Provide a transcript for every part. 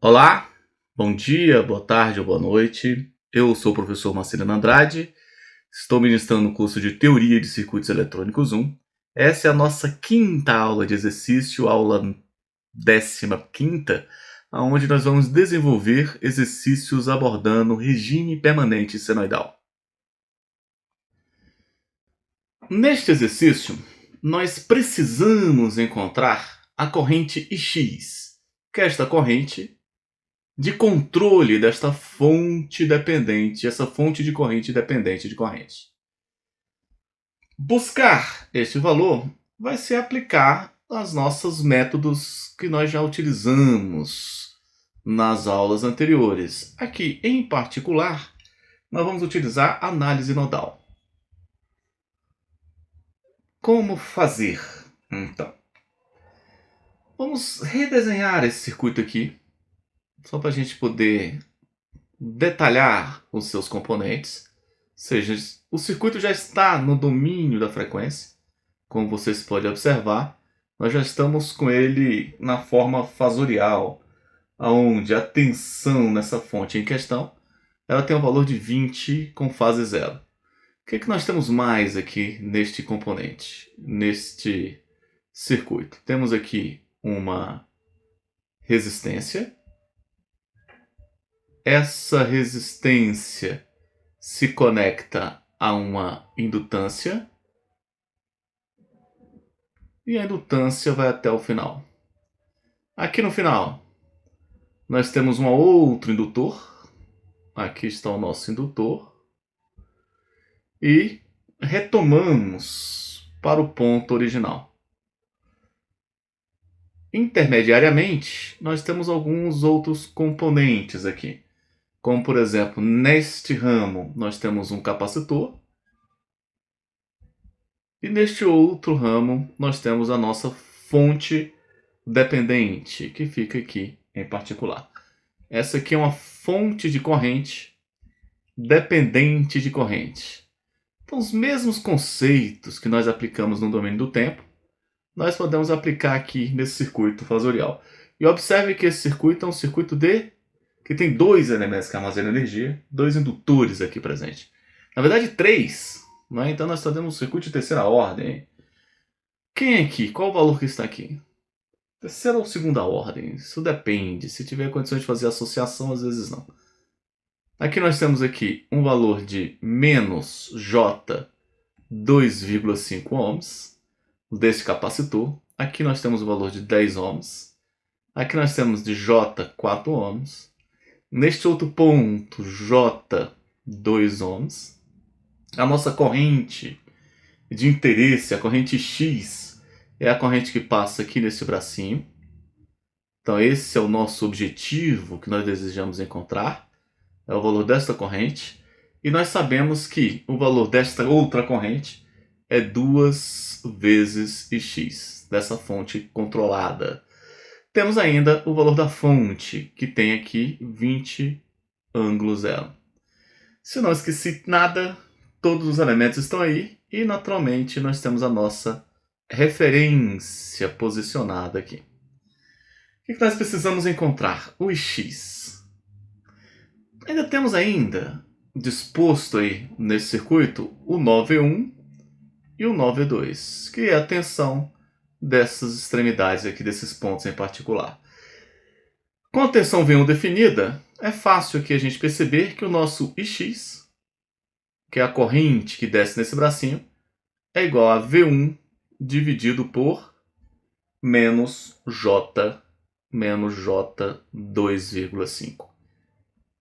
Olá, bom dia, boa tarde ou boa noite. Eu sou o professor Marcelino Andrade, estou ministrando o curso de Teoria de Circuitos Eletrônicos 1. Essa é a nossa quinta aula de exercício, aula 15ª, onde nós vamos desenvolver exercícios abordando regime permanente senoidal. Neste exercício, nós precisamos encontrar a corrente Ix, que é esta corrente de controle desta fonte dependente, essa fonte de corrente dependente de corrente. Buscar este valor vai ser aplicar os nossos métodos que nós já utilizamos nas aulas anteriores. Aqui, em particular, nós vamos utilizar análise nodal. Como fazer, então? Vamos redesenhar esse circuito aqui, só para a gente poder detalhar os seus componentes. Ou seja, o circuito já está no domínio da frequência. Como vocês podem observar, nós já estamos com ele na forma fasorial, onde a tensão nessa fonte em questão ela tem um valor de 20 com fase zero. O que nós temos mais aqui neste componente, neste circuito? Temos aqui uma resistência. Essa resistência se conecta a uma indutância e a indutância vai até o final. Aqui no final, nós temos um outro indutor. Aqui está o nosso indutor. E retomamos para o ponto original. Intermediariamente, nós temos alguns outros componentes aqui. Como, por exemplo, neste ramo, nós temos um capacitor. E neste outro ramo, nós temos a nossa fonte dependente, que fica aqui em particular. Essa aqui é uma fonte de corrente dependente de corrente. Então, os mesmos conceitos que nós aplicamos no domínio do tempo, nós podemos aplicar aqui nesse circuito fasorial. E observe que esse circuito é um circuito que tem dois elementos que armazenam energia, dois indutores aqui presentes. Na verdade, três. Né? Então, nós temos um circuito de terceira ordem. Quem é aqui? Qual o valor que está aqui? Terceira ou segunda ordem? Isso depende. Se tiver condições de fazer associação, às vezes não. Aqui nós temos aqui um valor de menos J 2,5 ohms desse capacitor. Aqui nós temos o valor de 10 ohms. Aqui nós temos de J 4 ohms. Neste outro ponto, J 2 ohms. A nossa corrente de interesse, a corrente X, é a corrente que passa aqui nesse bracinho. Então esse é o nosso objetivo que nós desejamos encontrar. É o valor desta corrente. E nós sabemos que o valor desta outra corrente é 2 vezes X, dessa fonte controlada. Temos ainda o valor da fonte, que tem aqui 20 ângulo zero. Se não esqueci nada, todos os elementos estão aí. E naturalmente nós temos a nossa referência posicionada aqui. O que nós precisamos encontrar? O X. Ainda temos disposto aí nesse circuito o nó V1 e o nó V2, que é a tensão dessas extremidades aqui, desses pontos em particular. Com a tensão V1 definida, é fácil aqui a gente perceber que o nosso Ix, que é a corrente que desce nesse bracinho, é igual a V1 dividido por menos J 2,5.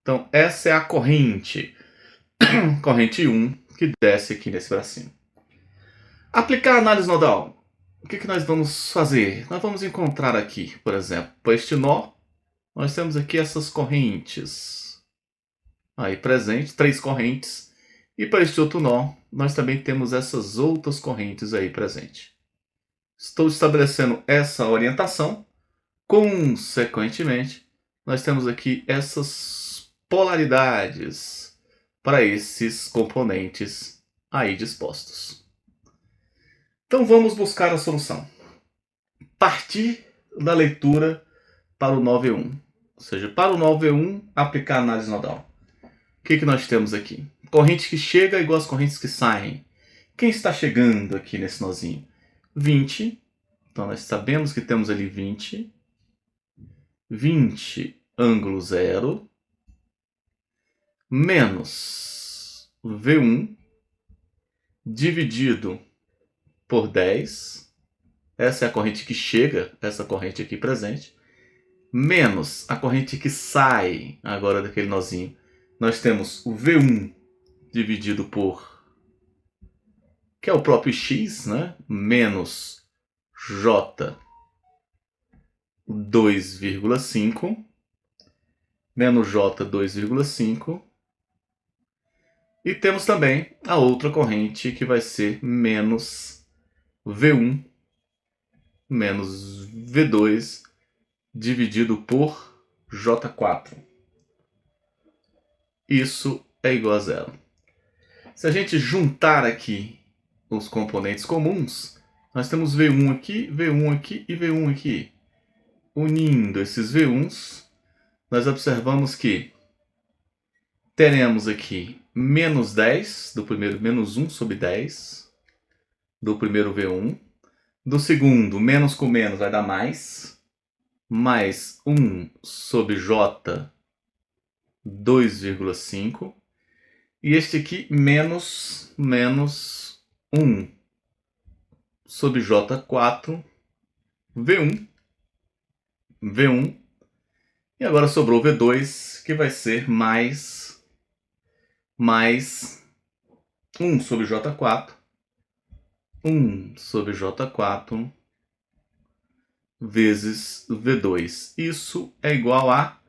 Então, essa é a corrente 1, que desce aqui nesse bracinho. Aplicar a análise nodal. O que nós vamos fazer? Nós vamos encontrar aqui, por exemplo, para este nó, nós temos aqui essas correntes aí presentes, 3 correntes. E para este outro nó, nós também temos essas outras correntes aí presentes. Estou estabelecendo essa orientação. Consequentemente, nós temos aqui essas polaridades para esses componentes aí dispostos. Então vamos buscar a solução. Partir da leitura para o nó V1. Ou seja, para o nó V1, aplicar a análise nodal. O que nós temos aqui? Corrente que chega igual às correntes que saem. Quem está chegando aqui nesse nozinho? 20. Então, nós sabemos que temos ali 20. 20, ângulo 0, menos V1, dividido por 10. Essa é a corrente que chega, essa corrente aqui presente. Menos a corrente que sai agora daquele nozinho. Nós temos o V1 dividido por, que é o próprio X, né? Menos J 2,5 menos J 2,5 e temos também a outra corrente que vai ser menos V1 menos V2 dividido por J4. Isso é igual a zero. Se a gente juntar aqui os componentes comuns, nós temos V1 aqui, V1 aqui e V1 aqui. Unindo esses V1s, nós observamos que teremos aqui menos 10, do primeiro menos 1 sobre 10, do primeiro V1. Do segundo, menos com menos vai dar mais 1 sobre J 2,5. E este aqui, menos 1 sobre J4, V1. E agora sobrou V2, que vai ser mais 1 sobre J4. 1 sobre J4 vezes V2. Isso é igual a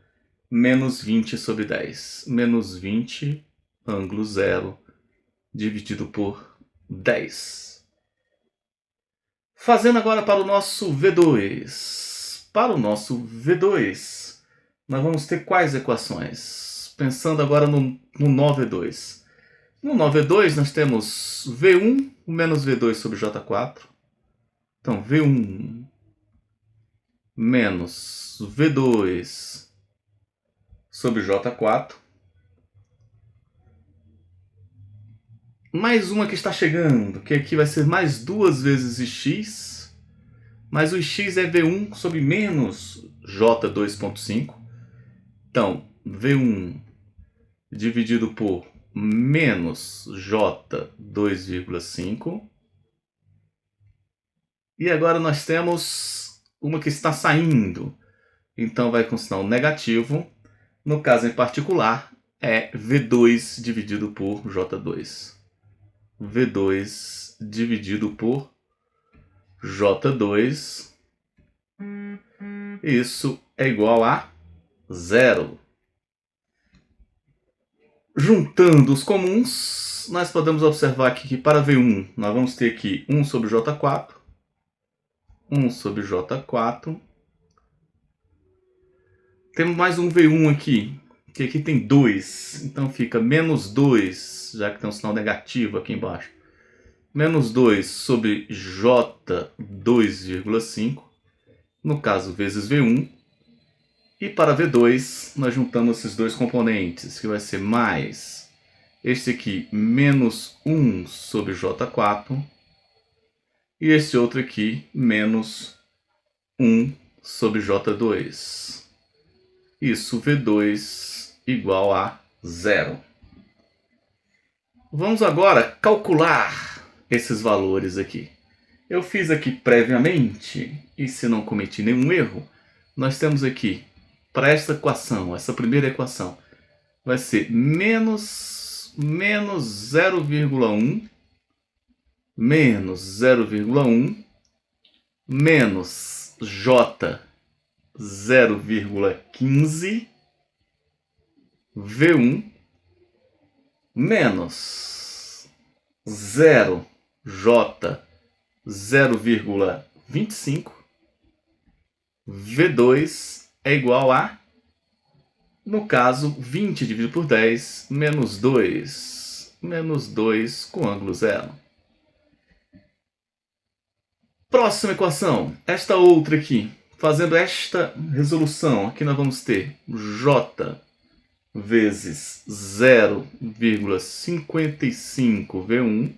menos 20 sobre 10. Menos 20, ângulo 0, dividido por 10. Fazendo agora para o nosso V2. Para o nosso V2, nós vamos ter quais equações? Pensando agora no nó V2. No nó V2, nós temos V1 menos V2 sobre J4. Então, V1 menos V2 sobre J4. Mais uma que está chegando, que aqui vai ser mais 2 vezes x. Mas o x é V1 sobre menos J2,5. Então, V1 dividido por menos J 2,5. E agora nós temos uma que está saindo. Então vai com sinal negativo. No caso em particular, é V2 dividido por J2. V2 dividido por J2. Isso é igual a zero. Juntando os comuns, nós podemos observar aqui que para V1 nós vamos ter aqui 1 sobre J4, 1 sobre J4. Temos mais um V1 aqui, que aqui tem 2, então fica menos 2, já que tem um sinal negativo aqui embaixo. Menos 2 sobre J 2,5, no caso vezes V1. E para V2, nós juntamos esses dois componentes, que vai ser mais este aqui, menos 1 sobre J4, e esse outro aqui, menos 1 sobre J2. Isso, V2 igual a zero. Vamos agora calcular esses valores aqui. Eu fiz aqui previamente, e se não cometi nenhum erro, nós temos aqui, para esta equação, essa primeira equação, vai ser menos 0,1 menos 0,1 menos J 0,15 V1 menos 0 J 0,25 V2 é igual a, no caso, 20 dividido por 10 menos 2 com ângulo zero. Próxima equação, esta outra aqui. fazendo esta resolução, aqui nós vamos ter J vezes 0,55V1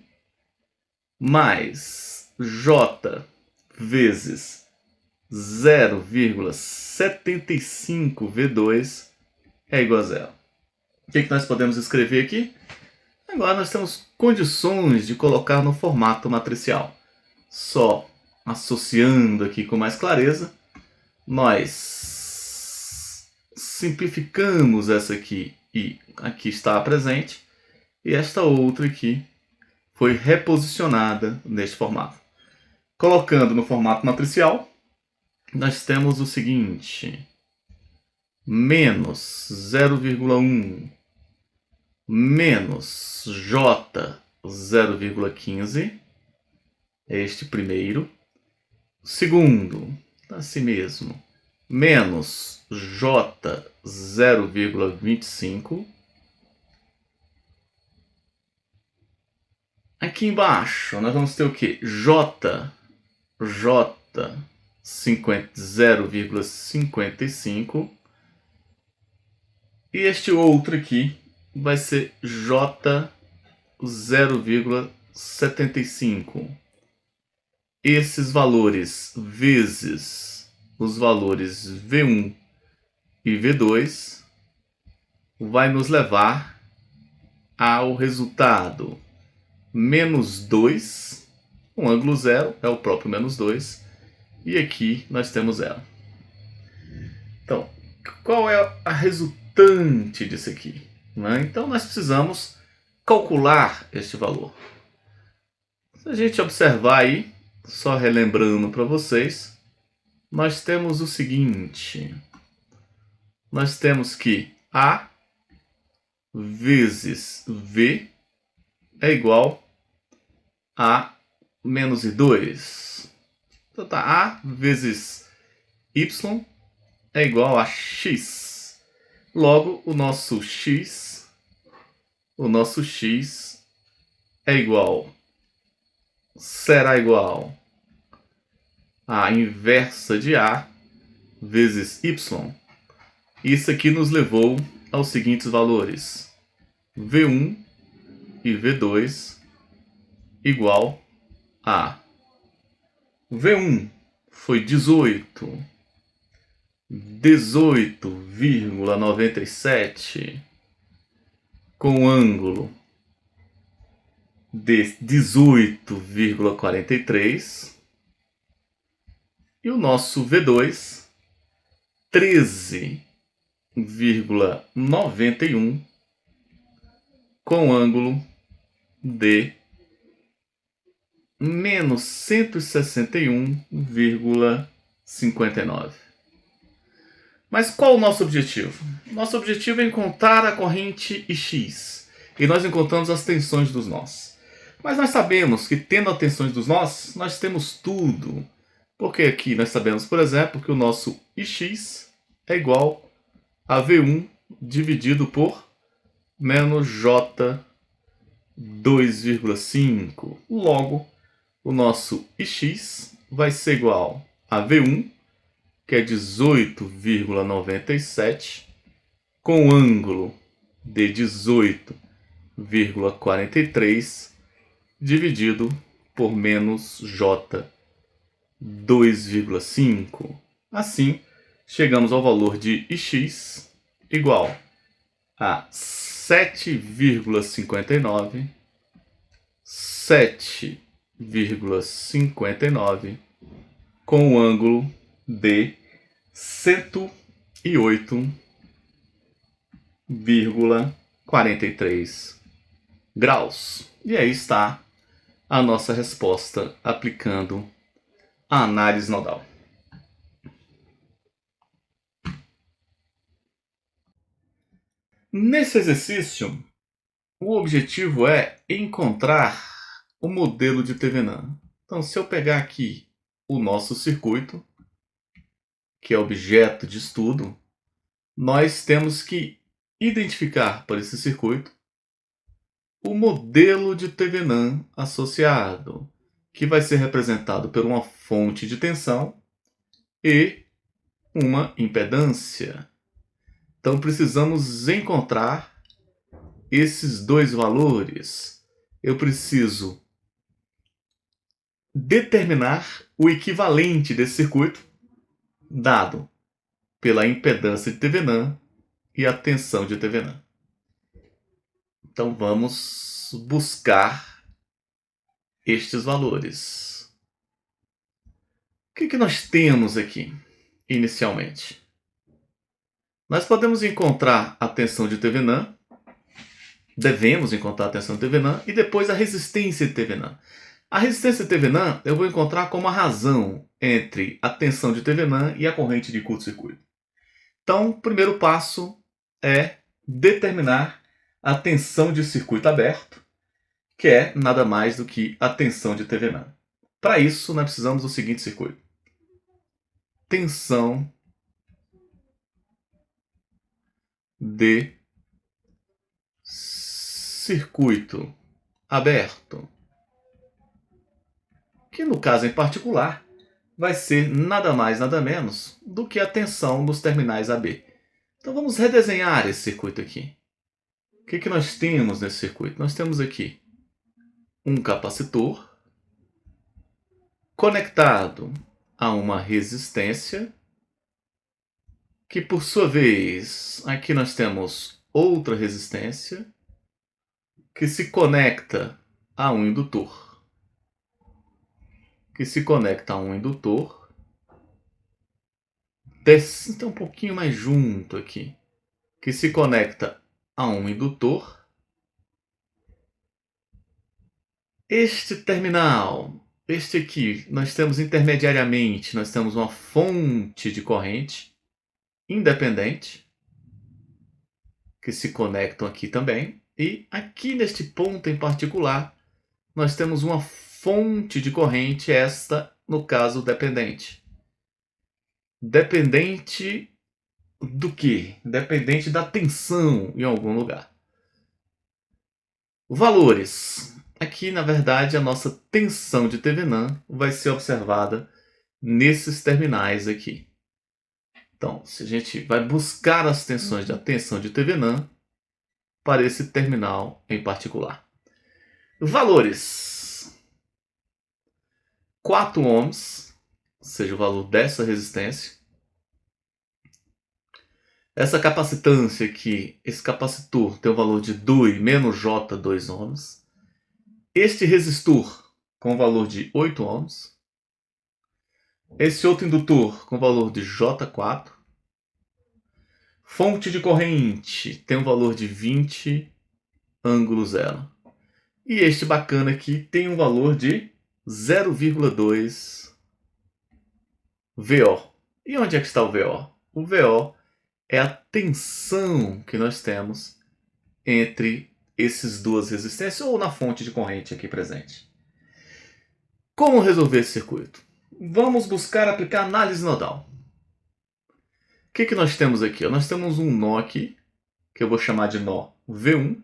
mais J vezes 0,75V2 é igual a zero. O que nós podemos escrever aqui? Agora nós temos condições de colocar no formato matricial. Só associando aqui com mais clareza, nós simplificamos essa aqui e aqui está presente, e esta outra aqui foi reposicionada neste formato. Colocando no formato matricial, nós temos o seguinte: menos 0,1 menos J 0,15 é este primeiro. Segundo, assim mesmo, menos J 0,25. Aqui embaixo nós vamos ter o que? J 0,55. E este outro aqui vai ser J 0,75. Esses valores vezes os valores V1 e V2 vai nos levar ao resultado menos 2, um ângulo zero é o próprio menos 2, e aqui nós temos zero. Então, qual é a resultante disso aqui? Então, nós precisamos calcular este valor. Se a gente observar aí, só relembrando para vocês, nós temos o seguinte: nós temos que A vezes V é igual a menos I2. Então tá, A vezes Y é igual a X. Logo, o nosso X será igual a inversa de A vezes Y. Isso aqui nos levou aos seguintes valores: V1 e V2 igual a V1 foi 18,97 com ângulo de 18,43, e o nosso V2 13,91 com ângulo de menos 161,59. Mas qual o nosso objetivo? Nosso objetivo é encontrar a corrente X. E nós encontramos as tensões dos nós. Mas nós sabemos que, tendo as tensões dos nós, nós temos tudo. Porque aqui nós sabemos, por exemplo, que o nosso Ix é igual a V1 dividido por menos J 2,5. Logo, o nosso Ix vai ser igual a V1, que é 18,97, com ângulo de 18,43, dividido por menos J 2,5. Assim, chegamos ao valor de Ix igual a 7,59 com o ângulo de 108,43 graus. E aí está a nossa resposta aplicando a análise nodal. Nesse exercício, o objetivo é encontrar o modelo de Thevenin. Então, se eu pegar aqui o nosso circuito, que é objeto de estudo, nós temos que identificar para esse circuito o modelo de Thevenin associado, que vai ser representado por uma fonte de tensão e uma impedância. Então precisamos encontrar esses dois valores. Eu preciso determinar o equivalente desse circuito dado pela impedância de Thevenin e a tensão de Thevenin. Então vamos buscar estes valores. O que nós temos aqui inicialmente? Nós podemos encontrar a tensão de Thevenin, devemos encontrar a tensão de Thevenin e depois a resistência de Thevenin. A resistência de Thevenin eu vou encontrar como a razão entre a tensão de Thevenin e a corrente de curto-circuito. Então, o primeiro passo é determinar a tensão de circuito aberto, que é nada mais do que a tensão de Thevenin. Para isso, nós precisamos do seguinte circuito. Tensão de circuito aberto, que no caso em particular vai ser nada mais nada menos do que a tensão dos terminais AB. Então vamos redesenhar esse circuito aqui. O que nós temos nesse circuito? Nós temos aqui um capacitor conectado a uma resistência, que por sua vez, aqui nós temos outra resistência, que se conecta a um indutor. Então um pouquinho mais junto aqui. Que se conecta a um indutor. Este terminal, este aqui, nós temos intermediariamente, nós temos uma fonte de corrente independente, que se conectam aqui também. E aqui neste ponto em particular, nós temos uma fonte de corrente, esta no caso dependente. Dependente do quê? Dependente da tensão em algum lugar. Valores. Aqui, na verdade, a nossa tensão de Thevenin vai ser observada nesses terminais aqui. Então, se a gente vai buscar as tensões da tensão de Thevenin para esse terminal em particular. Valores. 4 ohms, ou seja, o valor dessa resistência. Essa capacitância aqui, esse capacitor tem o valor de 2 menos J, 2 ohms. Este resistor com o valor de 8 ohms. Esse outro indutor com o valor de J4. Fonte de corrente tem um valor de 20 ângulo zero. E este bacana aqui tem um valor de 0,2 VO. E onde é que está o VO? O VO é a tensão que nós temos entre essas duas resistências ou na fonte de corrente aqui presente. Como resolver esse circuito? Vamos buscar aplicar análise nodal. O que nós temos aqui? Nós temos um nó aqui, que eu vou chamar de nó V1.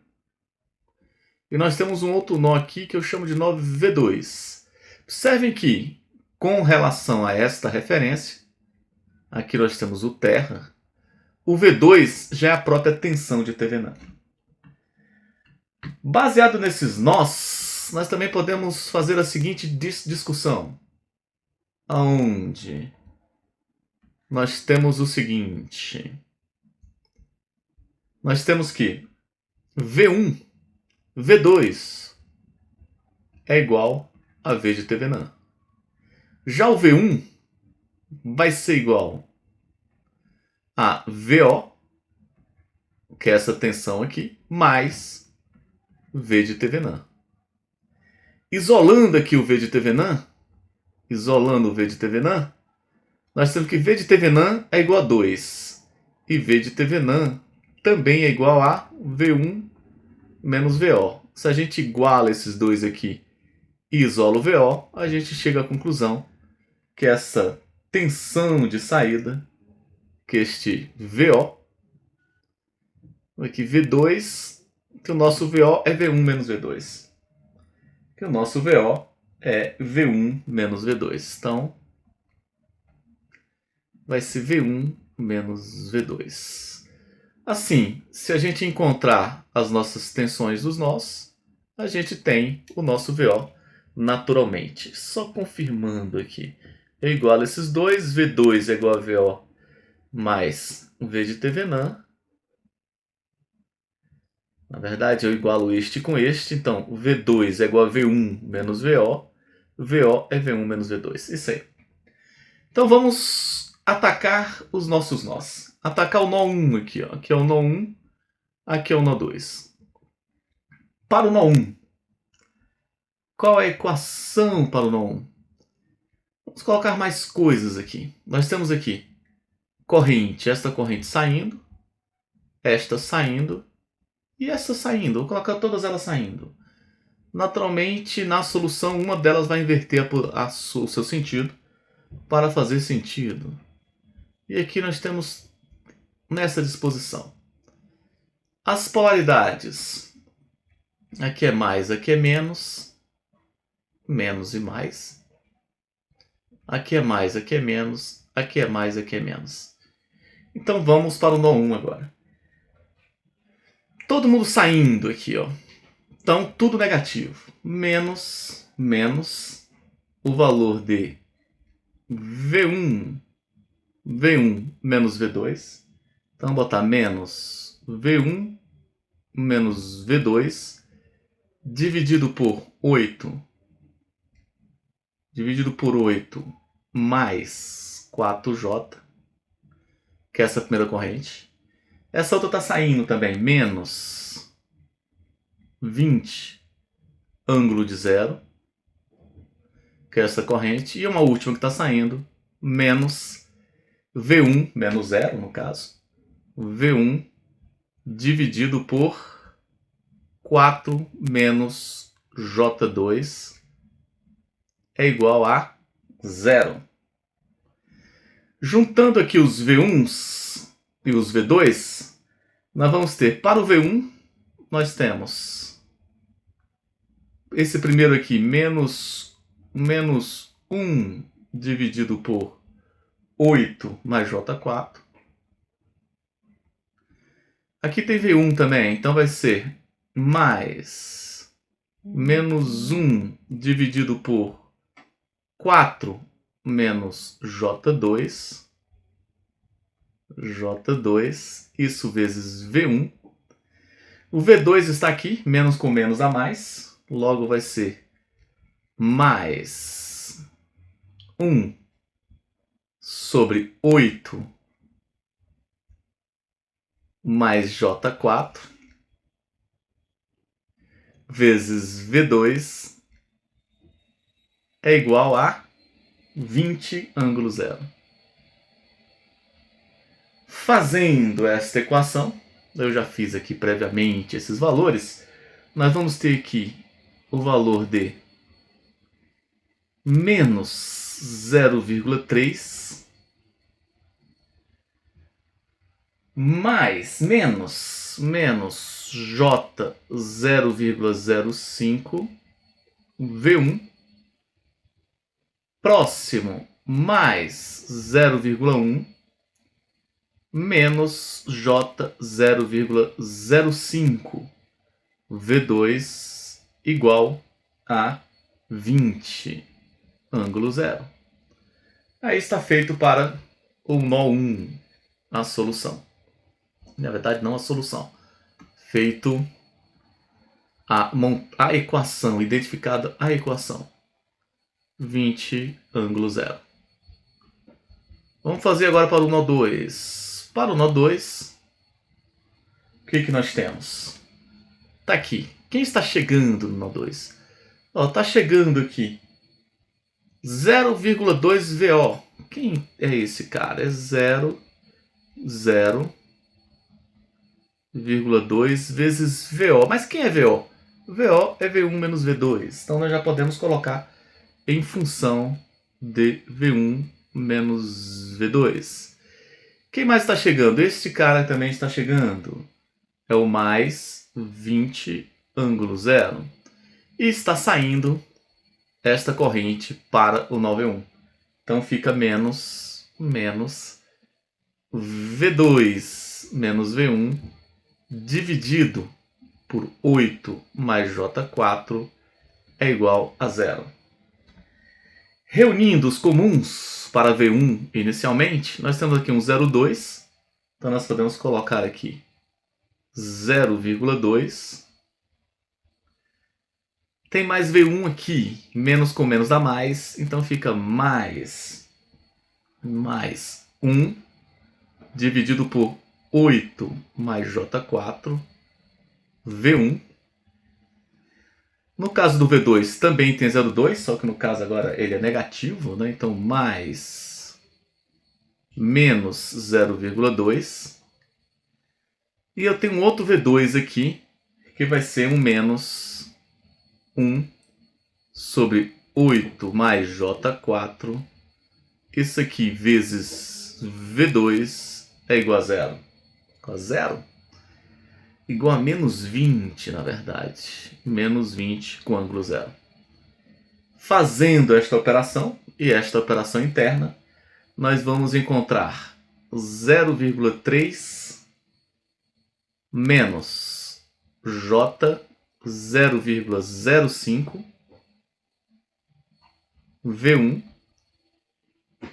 E nós temos um outro nó aqui que eu chamo de nó V2. Observem que, com relação a esta referência, aqui nós temos o terra. O V2 já é a própria tensão de Thevenin. Baseado nesses nós, nós também podemos fazer a seguinte discussão. Onde nós temos o seguinte. Nós temos que V1, V2 é igual a V de Thevenin. Já o V1 vai ser igual a VO, que é essa tensão aqui, mais V de Thevenin. Isolando aqui o V de Thevenin, nós temos que V de Thevenin é igual a 2. E V de Thevenin também é igual a V1 menos VO. Se a gente iguala esses dois aqui e isola o VO, a gente chega à conclusão que essa tensão de saída, que este VO, aqui V2, que o nosso VO é V1 menos V2. Que o nosso VO é V1 menos V2. Então, vai ser V1 menos V2. Assim, se a gente encontrar as nossas tensões dos nós, a gente tem o nosso VO naturalmente. Só confirmando aqui. Eu igualo esses dois, V2 é igual a VO mais V de Thevenin. Na verdade, eu igualo este com este, então V2 é igual a V1 menos VO. VO é V1 menos V2. Isso aí. Então vamos atacar os nossos nós. Atacar o nó 1 aqui, ó. Aqui é o nó 1, aqui é o nó 2. Para o nó 1, qual é a equação para o nó 1? Vamos colocar mais coisas aqui. Nós temos aqui corrente, esta corrente saindo, esta saindo e esta saindo. Vou colocar todas elas saindo. Naturalmente, na solução, uma delas vai inverter o seu sentido para fazer sentido. E aqui nós temos nessa disposição as polaridades. Aqui é mais, aqui é menos. Menos e mais. Aqui é mais, aqui é menos. Aqui é mais, aqui é menos. Então vamos para o nó 1 agora. Todo mundo saindo aqui, ó. Então tudo negativo. Menos, menos o valor de V1 menos V2. Então vou botar menos V1 menos V2 dividido por 8. Dividido por 8 mais 4J, que é essa primeira corrente. Essa outra está saindo também, menos 20 ângulo de zero, que é essa corrente. E uma última que está saindo, menos V1, menos zero no caso, V1 dividido por 4 menos J2 é igual a 0. Juntando aqui os V1s e os V2, nós vamos ter, para o V1, nós temos esse primeiro aqui, menos 1 dividido por 8 mais J4. Aqui tem V1 também, então vai ser mais menos 1 dividido por 4 menos J2, isso vezes V1. O V2 está aqui, menos com menos a mais, logo vai ser mais 1 sobre 8 mais J4 vezes V2 é igual a 20 ângulo zero. Fazendo esta equação, eu já fiz aqui previamente esses valores, nós vamos ter aqui o valor de menos 0,3 mais menos J 0,05 V1 próximo mais 0,1 menos J 0,05 V2 igual a 20 ângulo zero. Aí está feito para o nó 1 a solução. Na verdade, não a solução. Feito a equação, identificada a equação. 20 ângulo zero. Vamos fazer agora para o nó 2. Para o nó 2, o que nós temos? Está aqui. Quem está chegando no nó 2? Está chegando aqui 0,2 VO. Quem é esse cara? É 0,2 vezes VO. Mas quem é VO? VO é V1 menos V2. Então nós já podemos colocar em função de V1 menos V2. Quem mais está chegando? Este cara também está chegando. É o mais 20 ângulo zero. E está saindo esta corrente para o nó V1. Então fica menos V2 menos V1 dividido por 8 mais J4 é igual a 0. Reunindo os comuns para V1 inicialmente, nós temos aqui um 0,2. Então nós podemos colocar aqui 0,2. Tem mais V1 aqui, menos com menos dá mais, então fica mais 1 dividido por 8 mais J4, V1. No caso do V2 também tem 0,2, só que no caso agora ele é negativo, né? Então mais menos 0,2. E eu tenho um outro V2 aqui, que vai ser um menos 1 sobre 8 mais J4. Isso aqui vezes V2 é igual a 0. Igual a 0? Igual a menos 20, na verdade. Menos 20 com ângulo 0. Fazendo esta operação, e esta operação interna, nós vamos encontrar 0,3 menos J 0,05 V1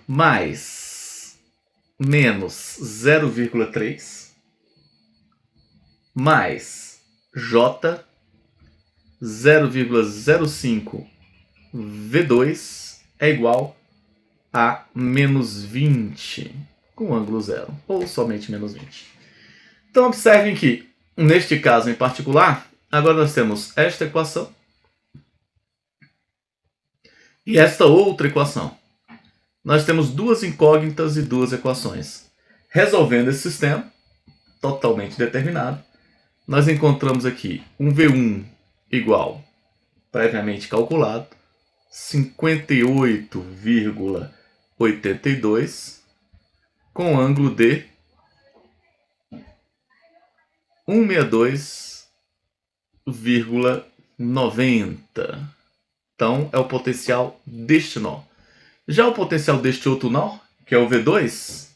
mais menos 0,3 mais J 0,05 V2 é igual a menos 20 com ângulo 0, ou somente menos 20. Então observem que, neste caso em particular, agora nós temos esta equação e esta outra equação. Nós temos duas incógnitas e duas equações. Resolvendo esse sistema, totalmente determinado, nós encontramos aqui um V1 igual, previamente calculado, 58,82 com ângulo de 162,90. Então é o potencial deste nó. Já o potencial deste outro nó, que é o V2,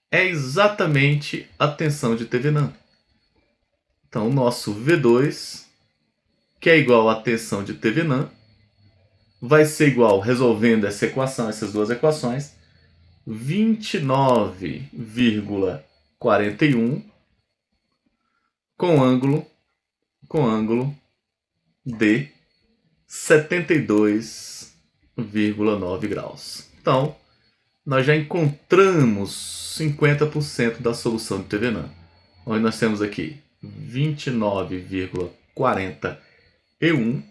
é exatamente a tensão de Thevenin. Então o nosso V2, que é igual à tensão de Thevenin, vai ser igual, resolvendo essa equação, essas duas equações, 29,41 com ângulo de 72,9 graus. Então, nós já encontramos 50% da solução de Thevenin, onde nós temos aqui 29,41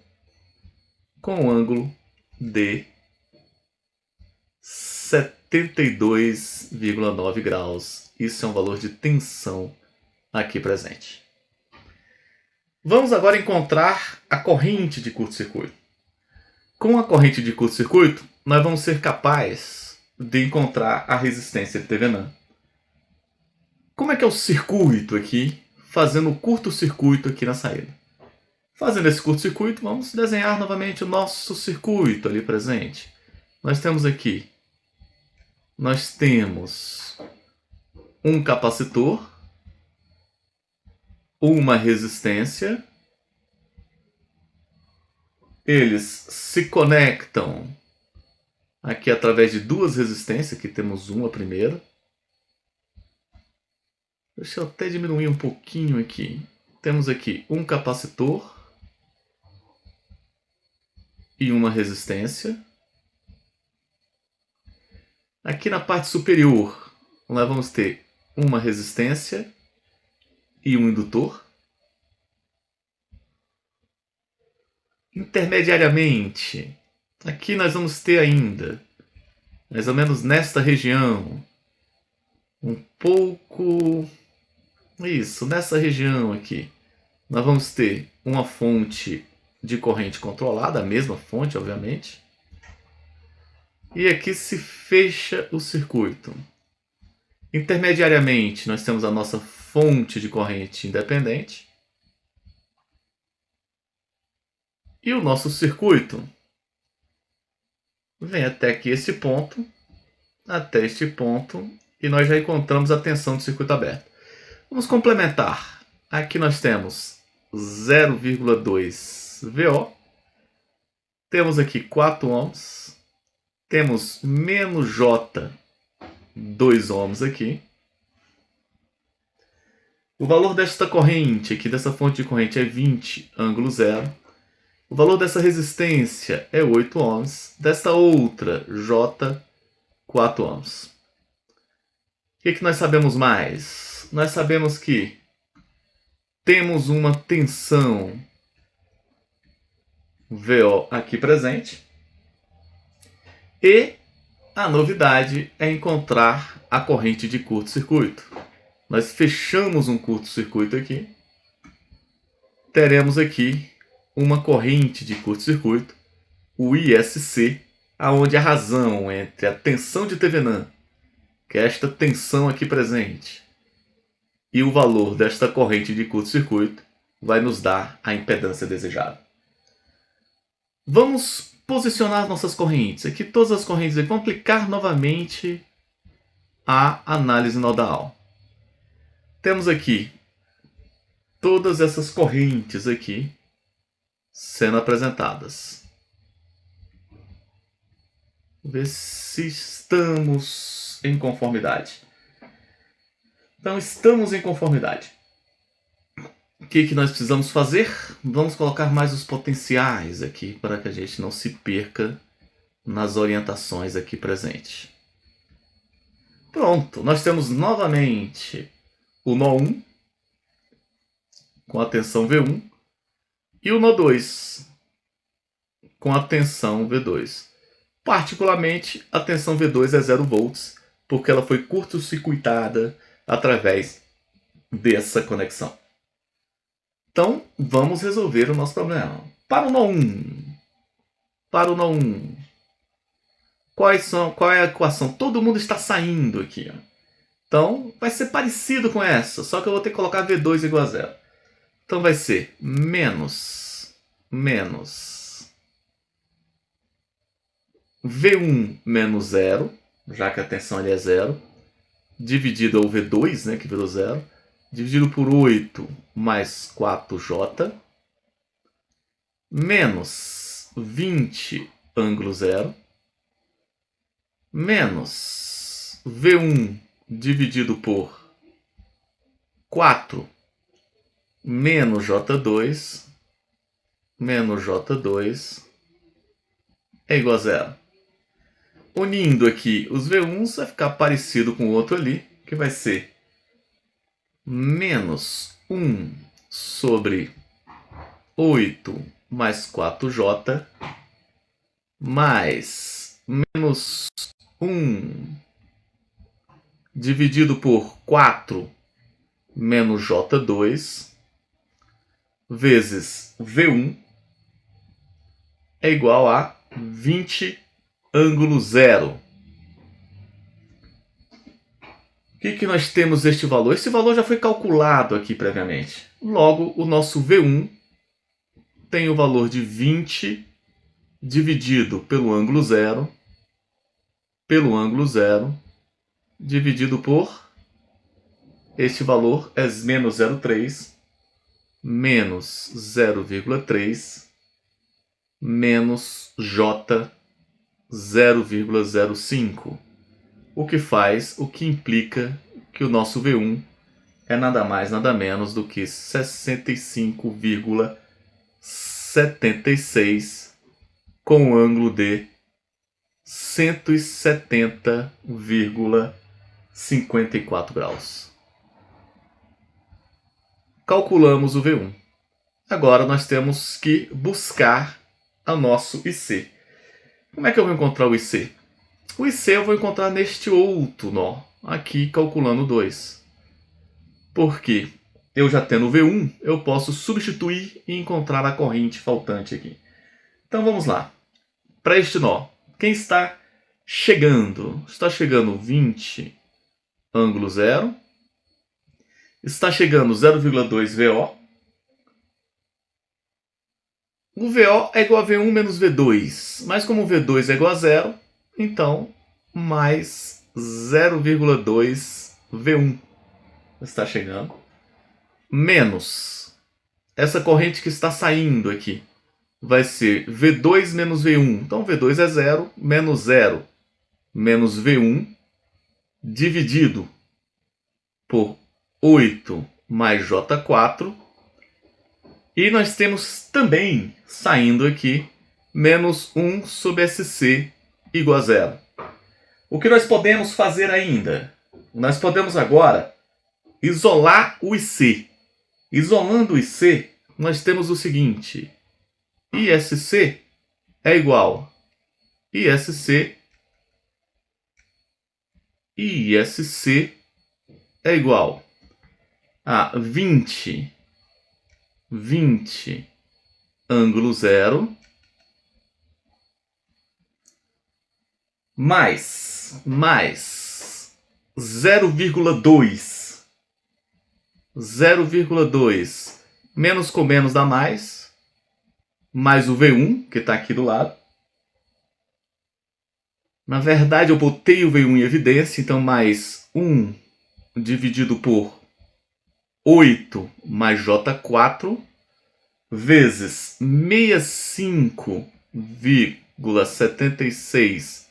com ângulo de 72,9 graus. Isso é um valor de tensão aqui presente. Vamos agora encontrar a corrente de curto-circuito. Com a corrente de curto-circuito, nós vamos ser capazes de encontrar a resistência de Thevenin. Como é que é o circuito aqui, fazendo o curto-circuito aqui na saída? Fazendo esse curto-circuito, vamos desenhar novamente o nosso circuito ali presente. Nós temos aqui, um capacitor, uma resistência. Eles se conectam aqui através de duas resistências. Aqui temos uma primeira. Deixa eu até diminuir um pouquinho aqui. Temos aqui um capacitor e uma resistência. Aqui na parte superior, nós vamos ter uma resistência e um indutor. Intermediariamente, aqui nós vamos ter ainda, mais ou menos nesta região, um pouco... Isso, nessa região aqui, nós vamos ter uma fonte de corrente controlada, a mesma fonte, obviamente. E aqui se fecha o circuito. Intermediariamente, nós temos a nossa fonte de corrente independente. E o nosso circuito vem até aqui esse ponto, até este ponto, e nós já encontramos a tensão do circuito aberto. Vamos complementar. Aqui nós temos 0,2 VO, temos aqui 4 ohms, temos menos J, 2 ohms aqui. O valor desta corrente aqui, dessa fonte de corrente, é 20, ângulo 0. O valor dessa resistência é 8 ohms. Desta outra, J, 4 ohms. O que nós sabemos mais? Nós sabemos que temos uma tensão VO aqui presente. E a novidade é encontrar a corrente de curto-circuito. Nós fechamos um curto-circuito aqui. Teremos aqui uma corrente de curto-circuito, o ISC, aonde a razão entre a tensão de Thevenin, que é esta tensão aqui presente, e o valor desta corrente de curto-circuito vai nos dar a impedância desejada. Vamos posicionar nossas correntes. Aqui todas as correntes vão aplicar novamente a análise nodal. Temos aqui todas essas correntes aqui sendo apresentadas. Vamos ver se estamos em conformidade. Então, estamos em conformidade. O que nós precisamos fazer? Vamos colocar mais os potenciais aqui para que a gente não se perca nas orientações aqui presentes. Pronto, nós temos novamente o nó 1 com a tensão V1 e o nó 2 com a tensão V2. Particularmente, a tensão V2 é 0 volts, porque ela foi curto-circuitada através dessa conexão. Então, vamos resolver o nosso problema. Para o nó 1, qual é a equação? Todo mundo está saindo aqui. Ó. Então, vai ser parecido com essa, só que eu vou ter que colocar V2 igual a 0. Então, vai ser menos V1 menos 0, já que a tensão ali é 0, dividido ao V2, né, que virou 0, dividido por 8 mais 4J, menos 20, ângulo 0, menos V1 dividido por 4 menos J2 é igual a 0. Unindo aqui os V1s vai ficar parecido com o outro ali, que vai ser menos 1 sobre 8 mais 4J mais menos 1 dividido por 4 menos J2 vezes V1 é igual a 20 ângulo 0. O que nós temos deste valor? Esse valor já foi calculado aqui previamente. Logo, o nosso V1 tem o valor de 20 dividido pelo ângulo 0, dividido por, este valor é menos 0,3, menos 0,3, menos J 0,05, o que implica que o nosso V1 é nada mais, nada menos do que 65,76 com um ângulo de 170,54 graus. Calculamos o V1. Agora nós temos que buscar o nosso IC. Como é que eu vou encontrar o IC? O IC eu vou encontrar neste outro nó, aqui calculando 2. Porque eu já tendo o V1, eu posso substituir e encontrar a corrente faltante aqui. Então vamos lá. Para este nó, quem está chegando? Está chegando 20, ângulo 0. Está chegando 0,2 VO. O VO é igual a V1 menos V2. Mas como V2 é igual a zero, então mais 0,2 V1 está chegando. Menos essa corrente que está saindo aqui. Vai ser V2 menos V1. Então V2 é 0, menos 0, menos V1, dividido por 8 mais J4. E nós temos também, saindo aqui, menos 1 sobre SC igual a 0. O que nós podemos fazer ainda? Nós podemos agora isolar o IC. Isolando o IC, nós temos o seguinte. ISC é igual ISC é igual a 20 ângulo 0 mais 0,2 menos com menos dá mais o V1 que está aqui do lado. Na verdade eu botei o V1 em evidência, então mais 1 dividido por 8 mais J4 vezes 65,76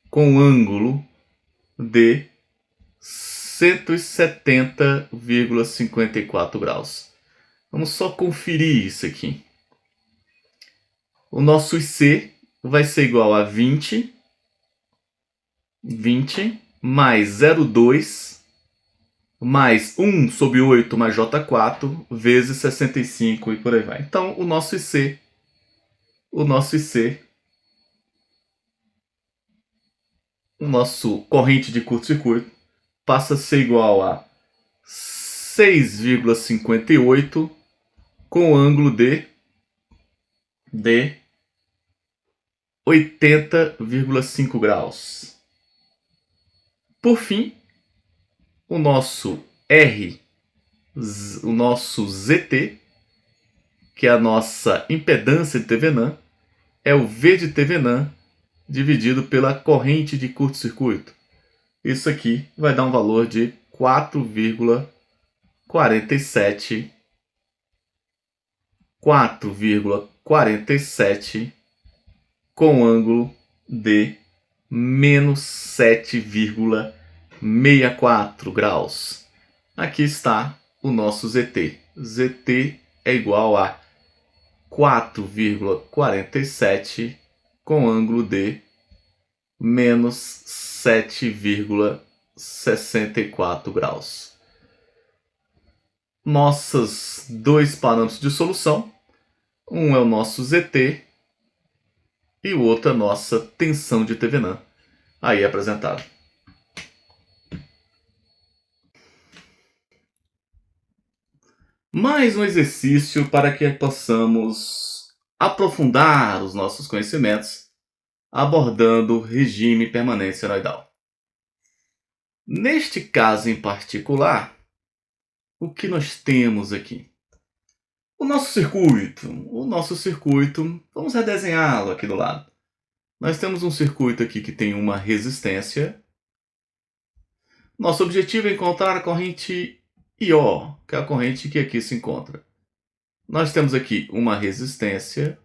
com ângulo de 170,54 graus. Vamos só conferir isso aqui. O nosso IC vai ser igual a 20 mais 0,2 mais 1 sobre 8 mais J4 vezes 65 e por aí vai. Então, o nosso IC, o nosso corrente de curto-circuito, passa a ser igual a 6,58 com ângulo de 80,5 graus. Por fim, o nosso R, o nosso ZT, que é a nossa impedância de Thevenin, é o V de Thevenin dividido pela corrente de curto-circuito. Isso aqui vai dar um valor de 4,47 com ângulo de menos 7,64 graus. Aqui está o nosso ZT. ZT é igual a 4,47 com ângulo de menos 7,64 graus. Nossos dois parâmetros de solução. Um é o nosso ZT e o outro é a nossa tensão de Thevenin. Aí apresentado. Mais um exercício para que possamos aprofundar os nossos conhecimentos abordando regime permanência senoidal. Neste caso em particular, o que nós temos aqui? O nosso circuito, vamos redesenhá-lo aqui do lado. Nós temos um circuito aqui que tem uma resistência. Nosso objetivo é encontrar a corrente IO, que é a corrente que aqui se encontra. Nós temos aqui uma resistência.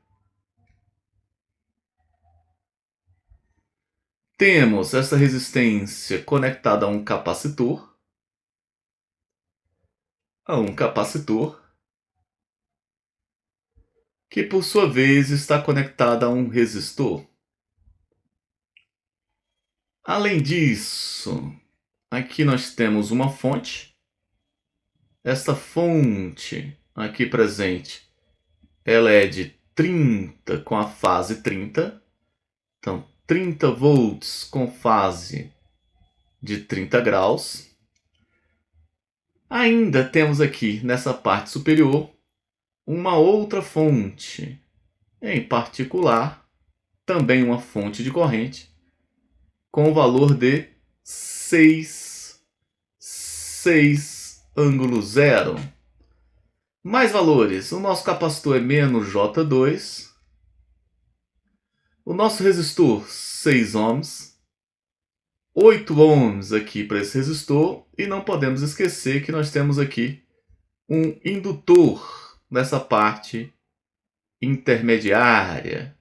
Temos essa resistência conectada a um capacitor. Que por sua vez está conectada a um resistor. Além disso, aqui nós temos uma fonte. Esta fonte aqui presente, ela é de 30 com a fase 30. Então, 30 volts com fase de 30 graus. Ainda temos aqui nessa parte superior uma outra fonte, em particular, também uma fonte de corrente, com o valor de 6 ângulo 0. Mais valores. O nosso capacitor é menos J2. O nosso resistor, 6 ohms. 8 ohms aqui para esse resistor. E não podemos esquecer que nós temos aqui um indutor nessa parte intermediária.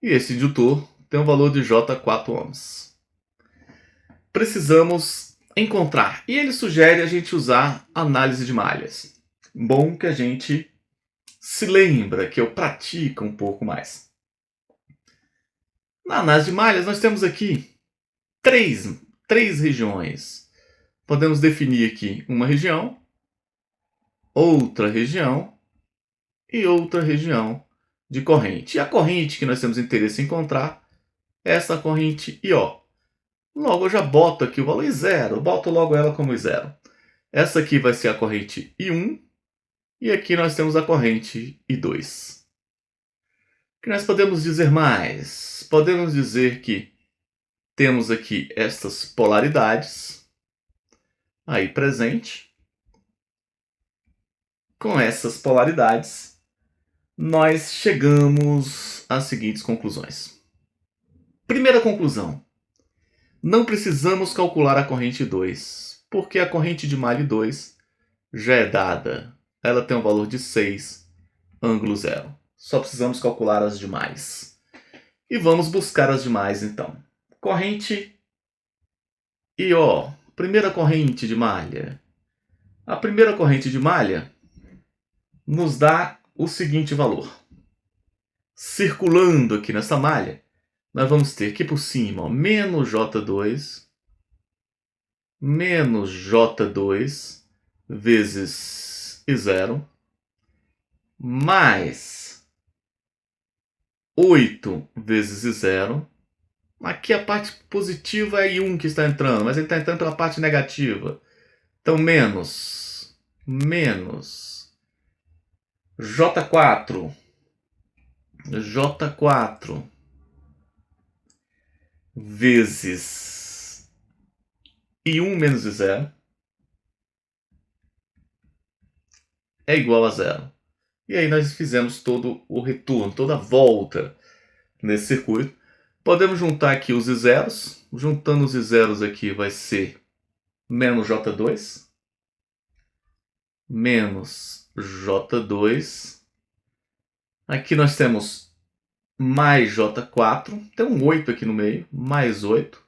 E esse indutor tem um valor de J4 ohms. Precisamos encontrar. E ele sugere a gente usar análise de malhas. Bom que a gente se lembra, que eu pratico um pouco mais. Na análise de malhas nós temos aqui três regiões. Podemos definir aqui uma região, outra região e outra região de corrente. E a corrente que nós temos interesse em encontrar é essa corrente IO. Logo eu já boto aqui o valor I0, boto logo ela como I0. Essa aqui vai ser a corrente I1 e aqui nós temos a corrente I2. O que nós podemos dizer mais? Podemos dizer que temos aqui estas polaridades aí presente. Com essas polaridades, nós chegamos às seguintes conclusões. Primeira conclusão. Não precisamos calcular a corrente 2, porque a corrente de malha 2 já é dada. Ela tem um valor de 6, ângulo 0. Só precisamos calcular as demais. E vamos buscar as demais, então. Corrente IO, primeira corrente de malha. A primeira corrente de malha nos dá o seguinte valor. Circulando aqui nessa malha, nós vamos ter aqui por cima, ó, menos J2 vezes I0 mais 8 vezes I0. Aqui a parte positiva é I1 que está entrando, mas ele está entrando pela parte negativa. Então, menos J4 vezes I1 menos I0 é igual a 0. E aí nós fizemos todo o retorno, toda a volta nesse circuito. Podemos juntar aqui os I0s. Juntando os I0s aqui vai ser menos J2. Menos J2. Aqui nós temos mais J4. Tem um 8 aqui no meio. Mais 8.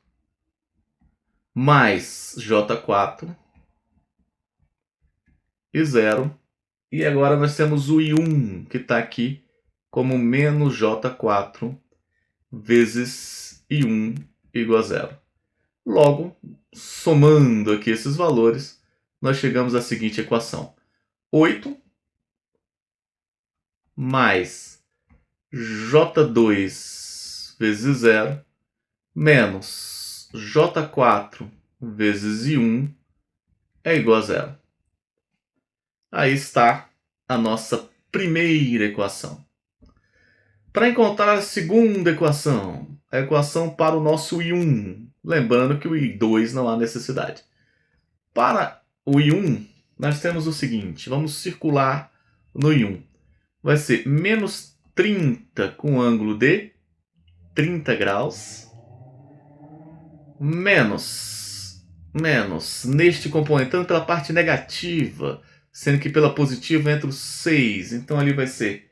Mais J4. E 0. E agora nós temos o I1, que está aqui como menos J4 vezes I1 igual a 0. Logo, somando aqui esses valores, nós chegamos à seguinte equação. 8 mais J2 vezes 0 menos J4 vezes I1 é igual a 0. Aí está a nossa primeira equação. Para encontrar a segunda equação, a equação para o nosso I1, lembrando que o I2 não há necessidade. Para o I1, nós temos o seguinte, vamos circular no I1. Vai ser menos 30 com ângulo de 30 graus, menos, neste componente, tanto pela parte negativa, sendo que pela positiva entra o 6. Então ali vai ser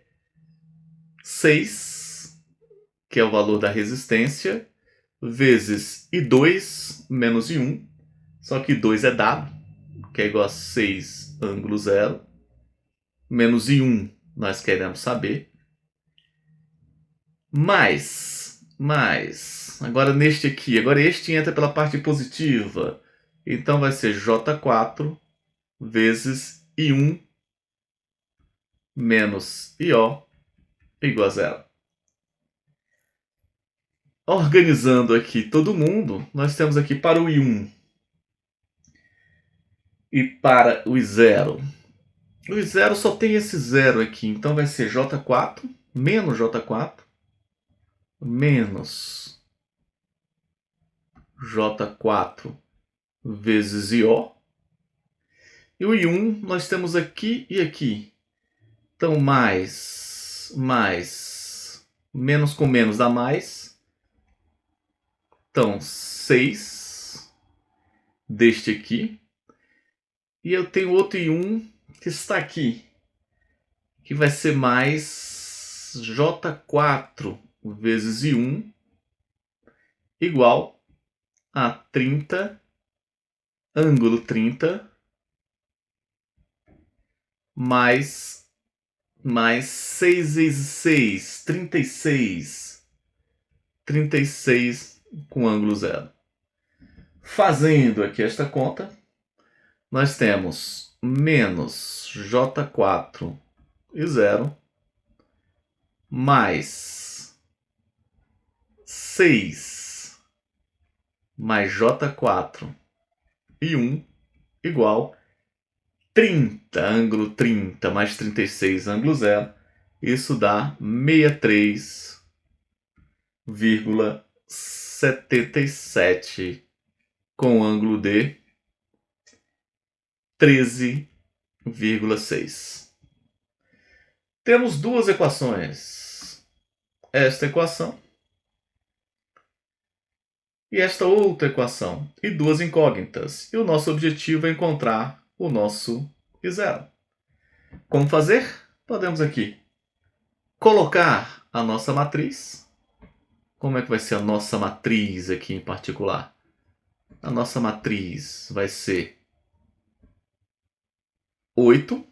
6, que é o valor da resistência, vezes I2 menos I1, só que I2 é dado, que é igual a 6 ângulo 0, menos I1 nós queremos saber, mais, agora neste aqui, agora este entra pela parte positiva, então vai ser J4 vezes I1 menos IO igual a 0. Organizando aqui todo mundo, nós temos aqui para o I1 e para o I0. O I0 só tem esse 0 aqui, então vai ser J4 menos J4 menos J4 vezes IO. E o I1 nós temos aqui e aqui. Então, mais, menos com menos dá mais. Então, 6 deste aqui. E eu tenho outro I1 que está aqui, que vai ser mais J4 vezes I1 igual a 30, ângulo 30, mais 6 vezes 6, 36. 36 com ângulo zero. Fazendo aqui esta conta, nós temos menos J4 e 0, mais 6 mais J4 e 1 igual 30, ângulo 30 mais 36, ângulo zero. Isso dá 63,77 com ângulo de 13,6. Temos duas equações. Esta equação e esta outra equação. E duas incógnitas. E o nosso objetivo é encontrar o nosso I0. Como fazer? Podemos aqui colocar a nossa matriz. Como é que vai ser a nossa matriz aqui em particular? A nossa matriz vai ser 8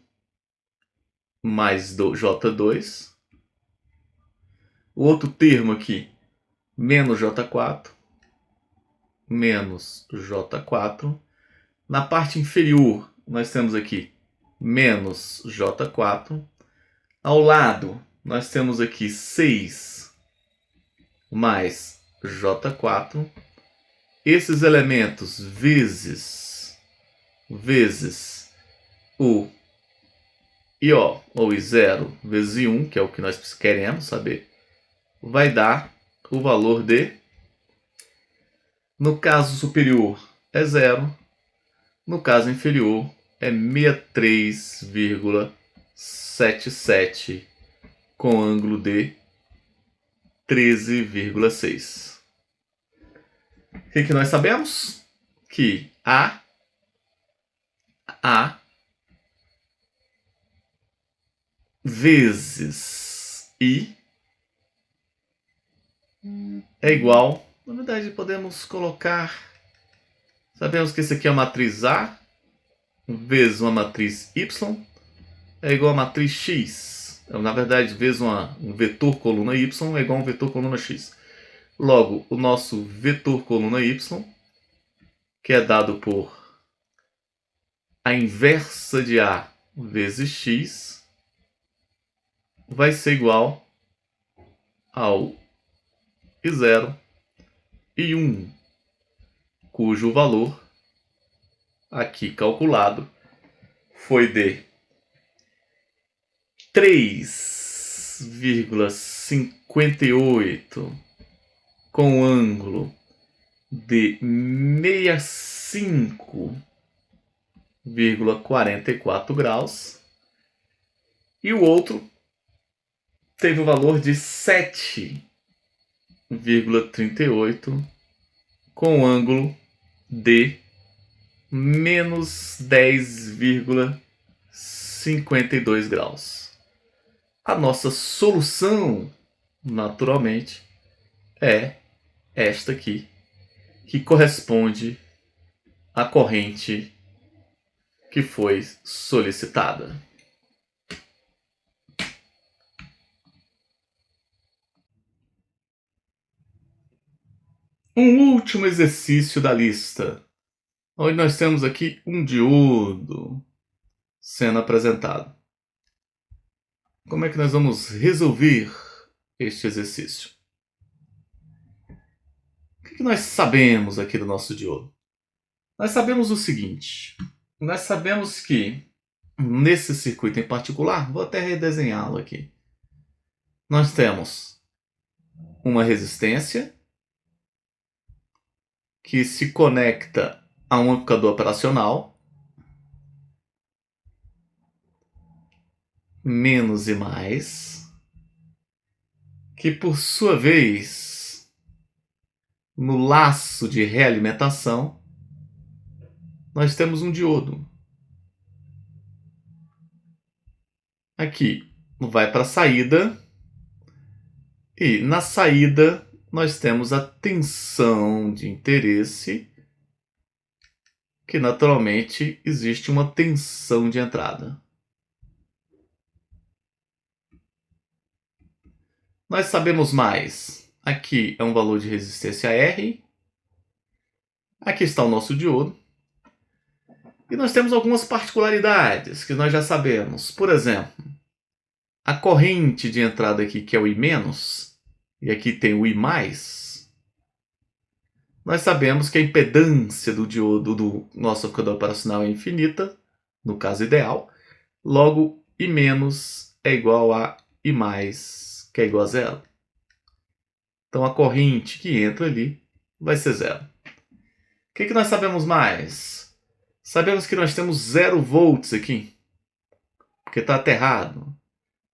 mais J2. O outro termo aqui, menos J4, menos J4. Na parte inferior, nós temos aqui menos J4. Ao lado, nós temos aqui 6 mais J4. Esses elementos vezes o IO, ou I0, vezes I1, que é o que nós queremos saber, vai dar o valor de, no caso superior é 0, no caso inferior é 63,77 com ângulo de 13,6. O que nós sabemos? Que A vezes I é igual. Na verdade, podemos colocar. Sabemos que esse aqui é a matriz A vezes uma matriz Y é igual a matriz X. Na verdade, vezes um vetor coluna Y é igual a um vetor coluna X. Logo, o nosso vetor coluna Y, que é dado por a inversa de A vezes X, vai ser igual ao I0 e 1, cujo valor aqui calculado foi de 3,58 com ângulo de 65,44 graus, e o outro teve o valor de 7,38 com ângulo de menos 10,52 graus. A nossa solução, naturalmente, é esta aqui, que corresponde à corrente que foi solicitada. Um último exercício da lista, onde nós temos aqui um diodo sendo apresentado. Como é que nós vamos resolver este exercício? O que nós sabemos aqui do nosso diodo? Nós sabemos o seguinte. Nós sabemos que nesse circuito em particular, vou até redesenhá-lo aqui. Nós temos uma resistência que se conecta a um amplificador operacional. menos e mais, que por sua vez, no laço de realimentação, nós temos um diodo. Aqui vai para a saída, e na saída nós temos a tensão de interesse, que naturalmente existe uma tensão de entrada. Nós sabemos mais. Aqui é um valor de resistência R. Aqui está o nosso diodo. E nós temos algumas particularidades que nós já sabemos. Por exemplo, a corrente de entrada aqui, que é o I-, e aqui tem o I+, nós sabemos que a impedância do diodo do nosso amplificador operacional é infinita, no caso ideal. Logo, I- é igual a I+, que é igual a zero. Então, a corrente que entra ali vai ser zero. O que nós sabemos mais? Sabemos que nós temos 0 volts aqui, porque está aterrado.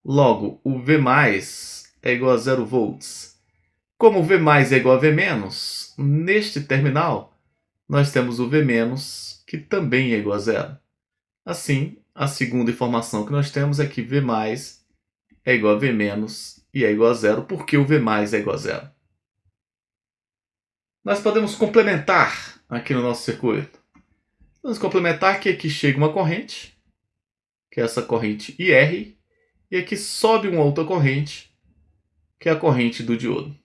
Logo, o V+, é igual a 0 volts. Como o V+ é igual a V-, neste terminal, nós temos o V-, que também é igual a zero. Assim, a segunda informação que nós temos é que V+ é igual a V- e é igual a zero, porque o V+ é igual a zero. Nós podemos complementar aqui no nosso circuito. Vamos complementar que aqui chega uma corrente, que é essa corrente IR, e aqui sobe uma outra corrente, que é a corrente do diodo.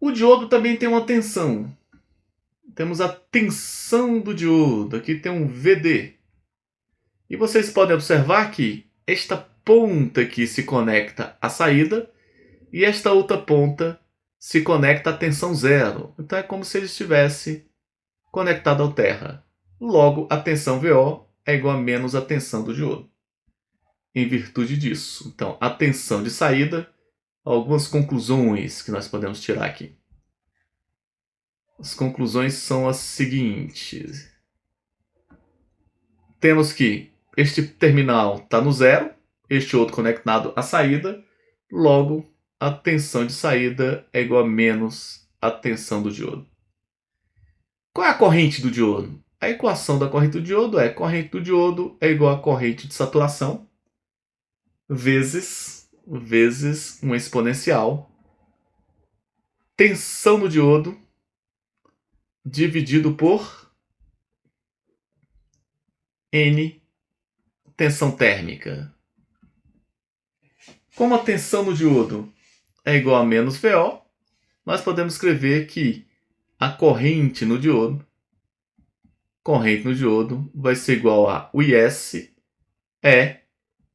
O diodo também tem uma tensão. Temos a tensão do diodo. Aqui tem um VD. E vocês podem observar que esta ponta aqui se conecta à saída e esta outra ponta se conecta à tensão zero. Então é como se ele estivesse conectado ao terra. Logo, a tensão VO é igual a menos a tensão do diodo. Em virtude disso. Então, a tensão de saída, algumas conclusões que nós podemos tirar aqui. As conclusões são as seguintes. Temos que este terminal está no zero, este outro conectado à saída, logo a tensão de saída é igual a menos a tensão do diodo. Qual é a corrente do diodo? A equação da corrente do diodo é: corrente do diodo é igual a corrente de saturação vezes uma exponencial tensão do diodo dividido por N tensão térmica. Como a tensão no diodo é igual a menos VO, nós podemos escrever que a corrente no diodo vai ser igual a o IS é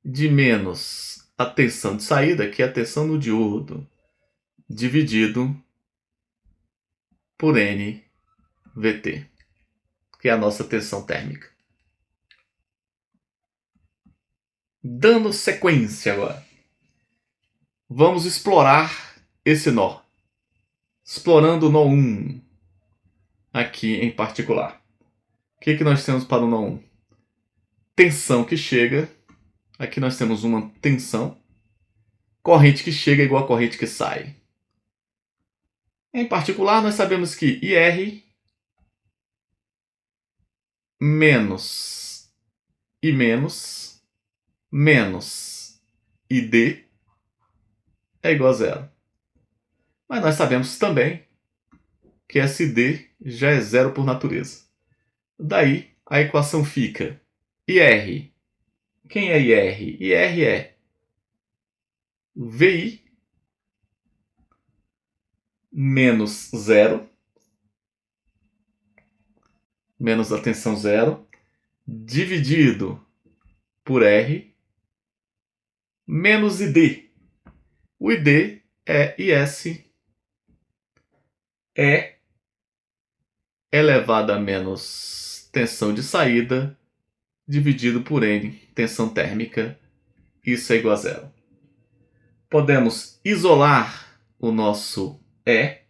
de menos a tensão de saída, que é a tensão no diodo, dividido por NVT, que é a nossa tensão térmica. Dando sequência agora, vamos explorar esse nó. Explorando o nó 1, aqui em particular. O que nós temos para o nó 1? Tensão que chega. Aqui nós temos uma tensão. Corrente que chega é igual a corrente que sai. Em particular, nós sabemos que IR menos I menos ID é igual a zero. Mas nós sabemos também que SD já é zero por natureza. Daí a equação fica IR. Quem é IR? IR é VI menos zero, menos a tensão zero, dividido por R, menos ID. O ID é IS é elevado a menos tensão de saída, dividido por N, tensão térmica. Isso é igual a zero. Podemos isolar o nosso E.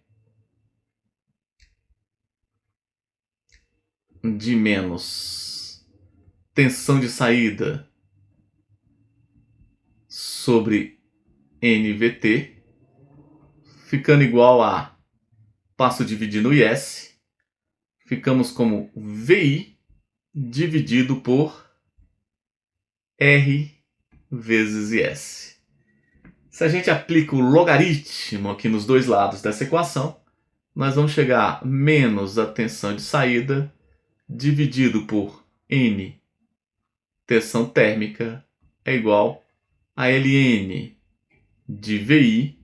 de menos tensão de saída sobre NVT, ficando igual a, passo dividindo IS, ficamos como VI dividido por R vezes IS. Se a gente aplica o logaritmo aqui nos dois lados dessa equação, nós vamos chegar a menos a tensão de saída dividido por N tensão térmica é igual a ln de VI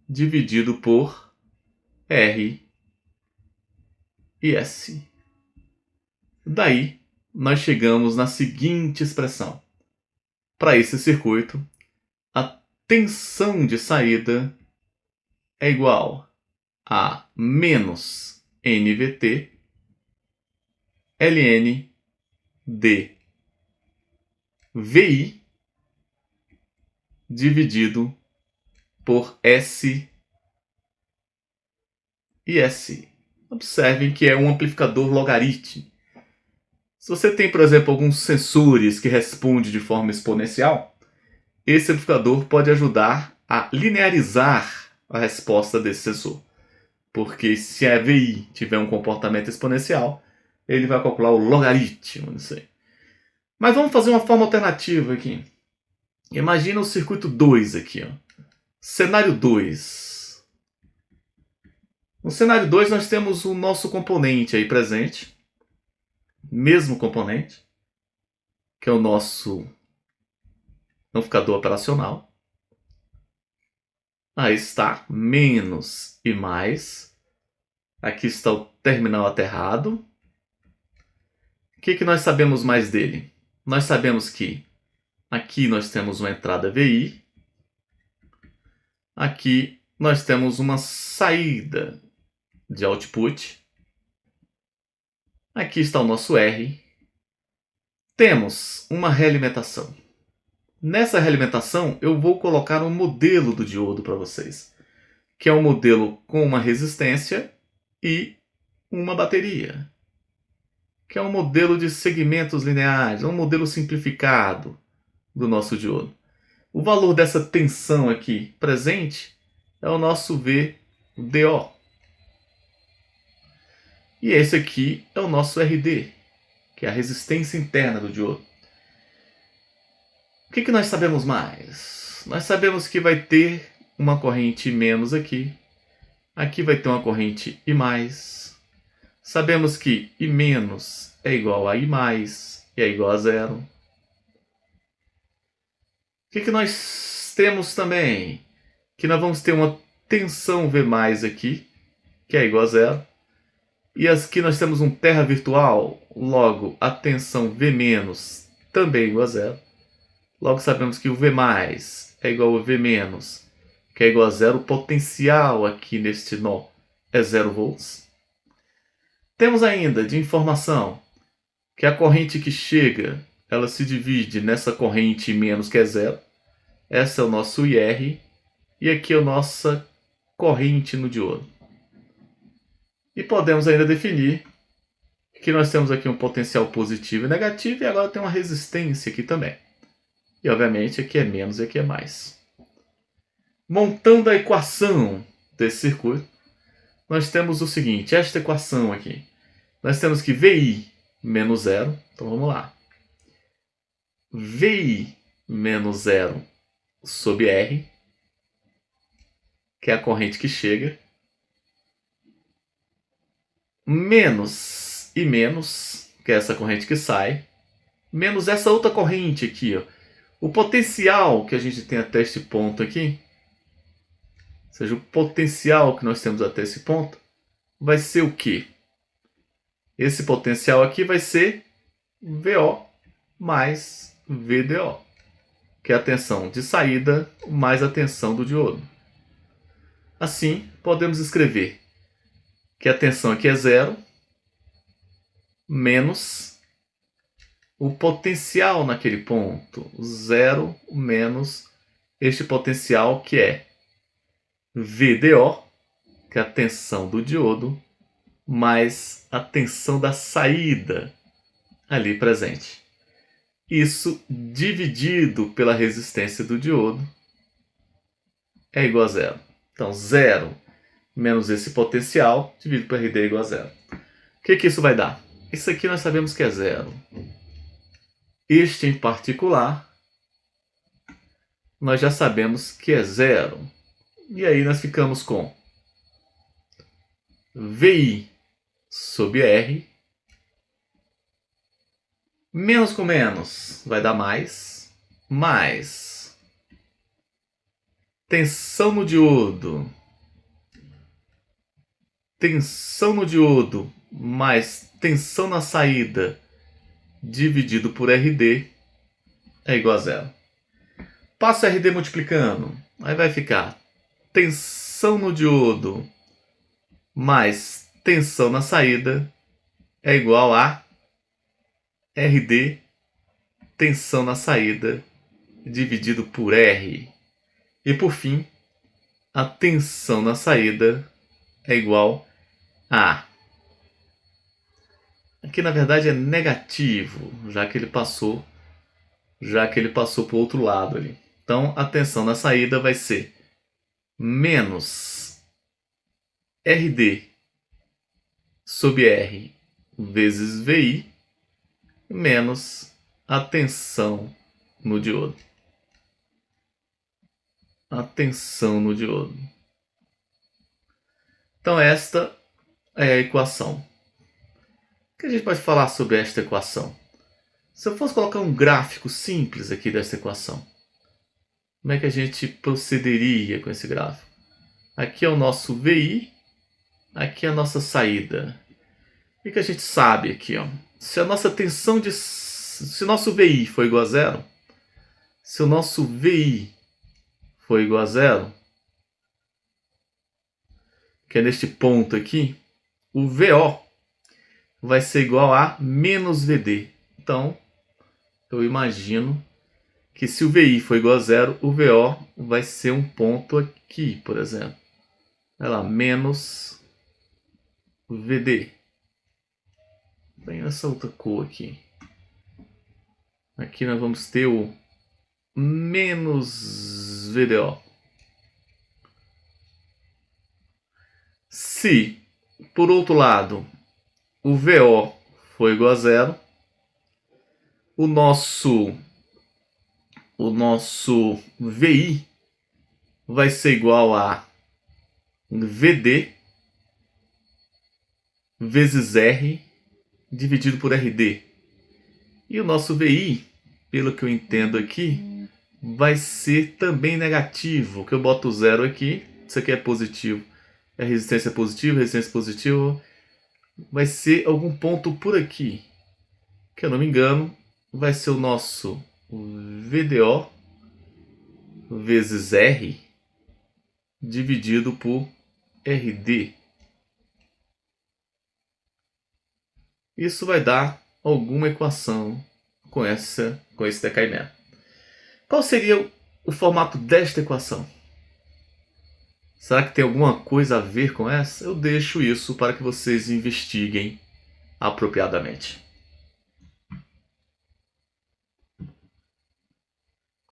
dividido por R e S. Daí, nós chegamos na seguinte expressão. Para esse circuito, a tensão de saída é igual a menos NVT ln de VI dividido por S e S. Observem que é um amplificador logarítmico. Se você tem, por exemplo, alguns sensores que respondem de forma exponencial, esse amplificador pode ajudar a linearizar a resposta desse sensor. Porque se a VI tiver um comportamento exponencial, ele vai calcular o logaritmo nisso aí. Mas vamos fazer uma forma alternativa aqui. Imagina o circuito 2 aqui. Ó. Cenário 2. No cenário 2 nós temos o nosso componente aí presente. Mesmo componente. Que é o nosso amplificador operacional. Aí está menos e mais. Aqui está o terminal aterrado. O que nós sabemos mais dele? Nós sabemos que aqui nós temos uma entrada VI. Aqui nós temos uma saída de output. Aqui está o nosso R. Temos uma realimentação. Nessa realimentação eu vou colocar um modelo do diodo para vocês. Que é um modelo com uma resistência e uma bateria. Que é um modelo de segmentos lineares, um modelo simplificado do nosso diodo. O valor dessa tensão aqui presente é o nosso VDO. E esse aqui é o nosso RD, que é a resistência interna do diodo. O que nós sabemos mais? Nós sabemos que vai ter uma corrente menos aqui. Aqui vai ter uma corrente I mais. Sabemos que I menos é igual a I mais e é igual a zero. O que nós temos também? Que nós vamos ter uma tensão V mais aqui, que é igual a zero. E aqui nós temos um terra virtual, logo a tensão V menos também é igual a zero. Logo sabemos que o V mais é igual a V menos, que é igual a zero. O potencial aqui neste nó é 0 volts. Temos ainda de informação que a corrente que chega, ela se divide nessa corrente menos que é zero. Essa é o nosso IR. E aqui é a nossa corrente no diodo. E podemos ainda definir que nós temos aqui um potencial positivo e negativo. E agora tem uma resistência aqui também. E obviamente aqui é menos e aqui é mais. Montando a equação desse circuito, nós temos o seguinte. Esta equação aqui. Nós temos que VI menos zero. Então vamos lá. VI menos zero sobre R, que é a corrente que chega, menos e menos, que é essa corrente que sai, menos essa outra corrente aqui. Ó. O potencial que a gente tem até este ponto aqui, ou seja, o potencial que nós temos até esse ponto, vai ser o quê? Esse potencial aqui vai ser VO mais VDO, que é a tensão de saída mais a tensão do diodo. Assim, podemos escrever que a tensão aqui é zero, menos o potencial naquele ponto, zero menos este potencial que é VDO, que é a tensão do diodo, mais a tensão da saída ali presente. Isso dividido pela resistência do diodo é igual a zero. Então, 0 menos esse potencial dividido por RD é igual a zero. O que isso vai dar? Isso aqui nós sabemos que é zero. Este em particular, nós já sabemos que é zero. E aí nós ficamos com VI sobre R, menos com menos vai dar mais tensão no diodo mais tensão na saída dividido por RD é igual a zero. Passa RD multiplicando, aí vai ficar tensão no diodo mais tensão na saída é igual a RD tensão na saída dividido por R. E por fim, a tensão na saída é igual a... Aqui na verdade é negativo, já que ele passou para o outro lado ali. Então a tensão na saída vai ser menos RD sobre R vezes VI menos a tensão no diodo. A tensão no diodo. Então esta é a equação. O que a gente pode falar sobre esta equação? Se eu fosse colocar um gráfico simples aqui dessa equação, como é que a gente procederia com esse gráfico? Aqui é o nosso VI, aqui é a nossa saída. O que a gente sabe aqui? Ó? Se a nossa tensão de... Se o nosso VI for igual a zero, se o nosso VI for igual a zero, que é neste ponto aqui, o VO vai ser igual a menos VD. Então, eu imagino que se o VI for igual a zero, o VO vai ser um ponto aqui, por exemplo. Olha lá, menos VD. Tem essa outra cor aqui. Aqui nós vamos ter o menos VDO. Se, por outro lado, o VO for igual a zero, o nosso VI vai ser igual a VD vezes R dividido por RD. E o nosso VI, pelo que eu entendo aqui, vai ser também negativo, que eu boto zero aqui, isso aqui é positivo, é resistência positiva, vai ser algum ponto por aqui, que eu não me engano, vai ser o nosso VDO vezes R dividido por RD. Isso vai dar alguma equação com esse decaimento. Qual seria o formato desta equação? Será que tem alguma coisa a ver com essa? Eu deixo isso para que vocês investiguem apropriadamente.